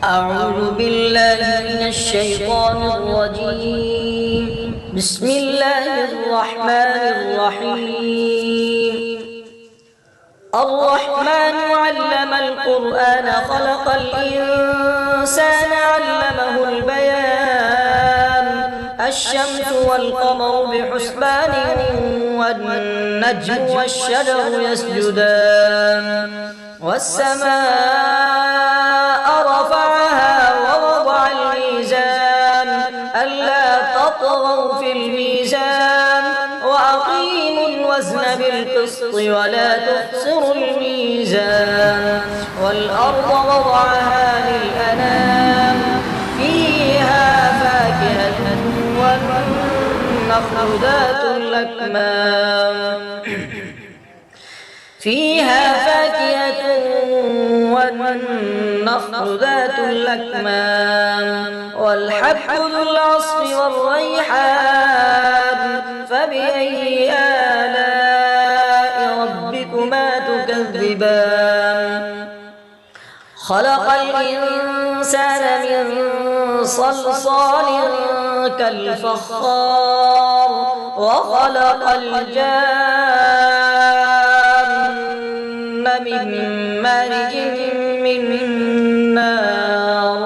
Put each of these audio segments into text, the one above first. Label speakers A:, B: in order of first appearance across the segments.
A: أعوذ بالله من الشيطان الرجيم. بسم الله الرحمن الرحيم. الرحمن علم القرآن خلق الإنسان علمه البيان. الشمس والقمر بحسبان والنجم والشجر يسجدان. والسماء رفعها ووضع الميزان ألا تطغوا في الميزان وأقيموا الوزن بالقسط ولا تخسروا الميزان. والأرض وضعها للأنام فيها فاكهة والنخل ذات الأكمام والحب ذو العصف والريحان. فبأي آلاء ربكما تكذبان. خلق الإنسان من صلصال كالفخار وخلق الجان من مارج من نار.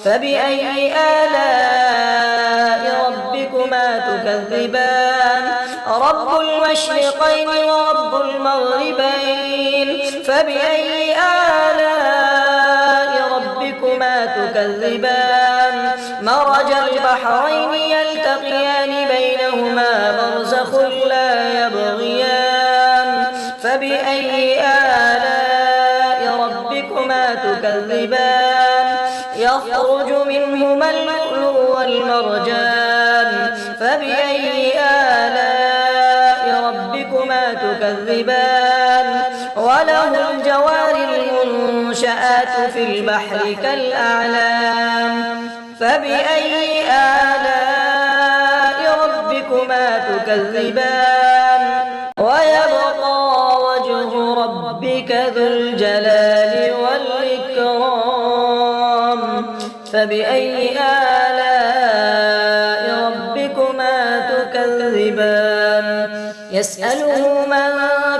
A: فبأي آلاء ربكما تكذبان. رب المشرقين ورب المغربين. فبأي آلاء ربكما تكذبان. مرج البحرين يلتقيان بينهما برزخ لا يبغيان. فبأي آلاء ربكما تكذبان. يخرج منهما اللؤلؤ والمرجان. فبأي آلاء ربكما تكذبان. وله الجوار المنشآت في البحر كالأعلام. فبأي آلاء ربكما تكذبان. ويبقى وجه ربك ذو الجلال والإكرام. فبأي آلاء ربكما تكذبان. يسأله من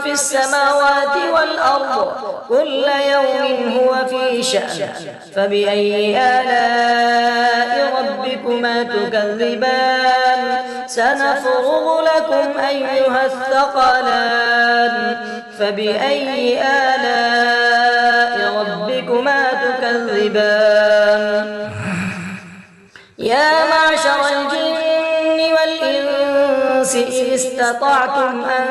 A: في السماوات والأرض كل يوم هو في شأن. فبأي آلاء ربكما تكذبان. سنفرغ لكم أيها الثقلان. فبأي آلاء ربكما تكذبان. يا معشر الجن والإنس إن استطعتم أن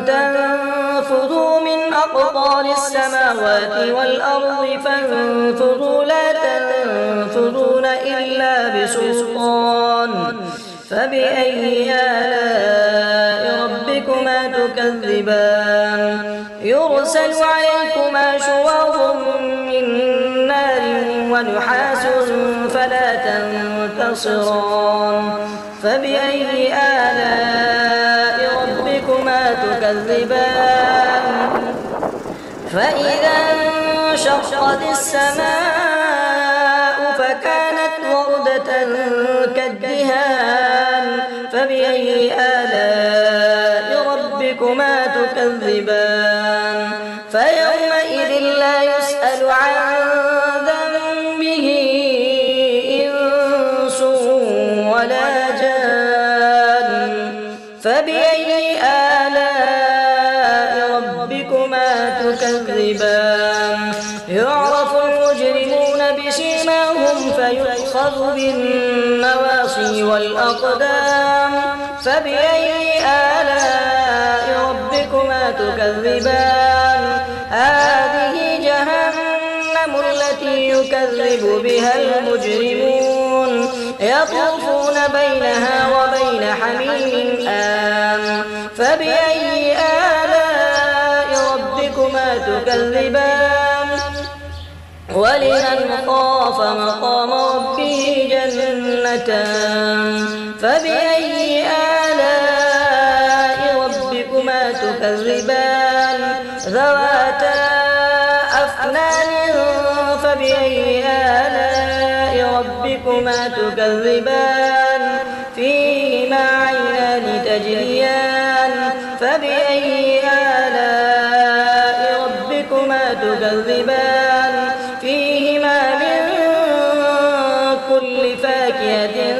A: تنفذوا من أقطار السماوات والأرض فانفذوا لا تنفذون إلا بسلطان. فبأي آلاء ربكما تكذبان. يرسل عليكما شواظ من نار ونحاس فلا تنتصران. فبأي آلاء ربكما تكذبان. فإذا انشقت السماء فكانت وردة كالدهان. فبأي آلاء ربكما تكذبان. فيومئذ لا يسأل عن ذنبه إنس ولا جان. فبأي آلاء ربكما تكذبان. يعرف المجرمون بسيماهم فيؤخذ بالنواصي والأقدام. فبأي آلاء ربكما تكذبان. هذه جهنم التي يكذب بها المجرمون. يطوفون بينها وبين حميم آن. فبأي آلاء ربكما تكذبان. ولمن خاف مقام ربه جنتان. فبأي آلاء ربكما تكذبان. ذواتا أفنان فبأي آلاء ربكما تكذبان فيهما عينان تجريان فبأي آلاء ربكما تكذبان فيهما من كل فاكهة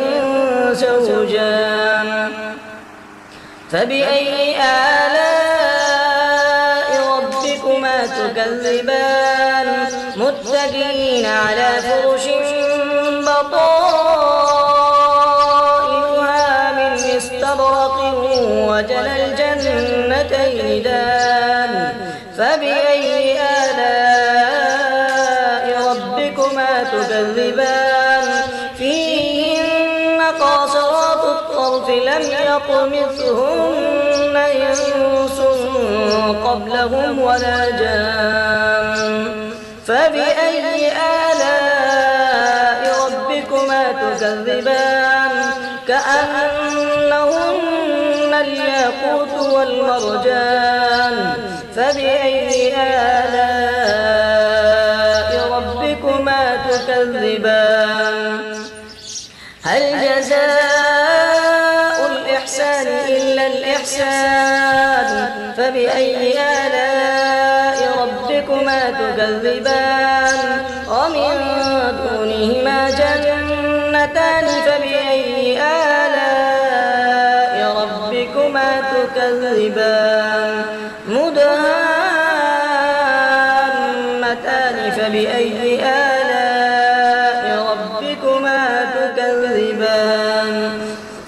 A: زوجان فبأي آلاء ربكما تكذبان متكئين على فرش بطائنها من استبرق وجنى الجنتين دان فبأي آلاء ربكما تكذبان فيهن قاصرات الطرف لم يطمثهن إنس قبلهم ولا جان فبأي آلاء ربكما تكذبان كأنهن الياقوت والمرجان فبأي آلاء ربكما تكذبان هل جزاء الإحسان إلا الإحسان فبأي آلاء ربكما تكذبان ومن دونهما جنتان فبأي آلاء ربكما تكذبان مدهامتان فبأي آلاء ربكما تكذبان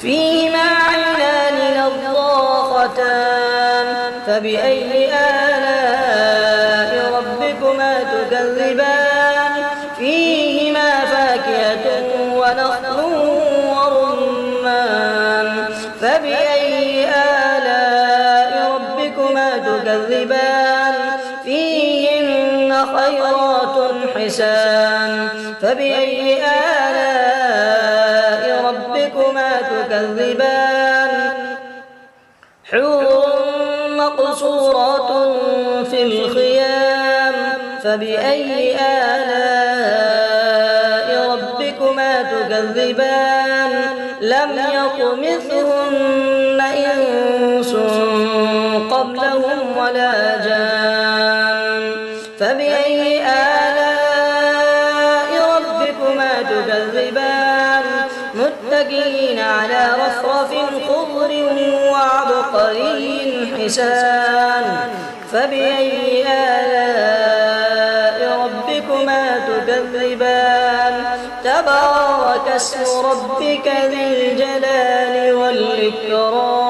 A: فيهما عينان نضاختان فبأي آلاء ربكما تكذبان فيهما فاكهة ونخل ورمان فبأي آلاء ربكما تكذبان فيهن خيرات حسان فبأي آلاء ربكما تكذبان حور مقصورات في الخيام فبأي آلاء ربكما تكذبان لم يطمثهن إنس قبلهم ولا جان فبأي آلاء ربكما تكذبان متكئين على رفرف خضر وعبقري حسان فبأي آلاء ربكما تكذبان تبارك اسم ربك ذي الجلال والإكرام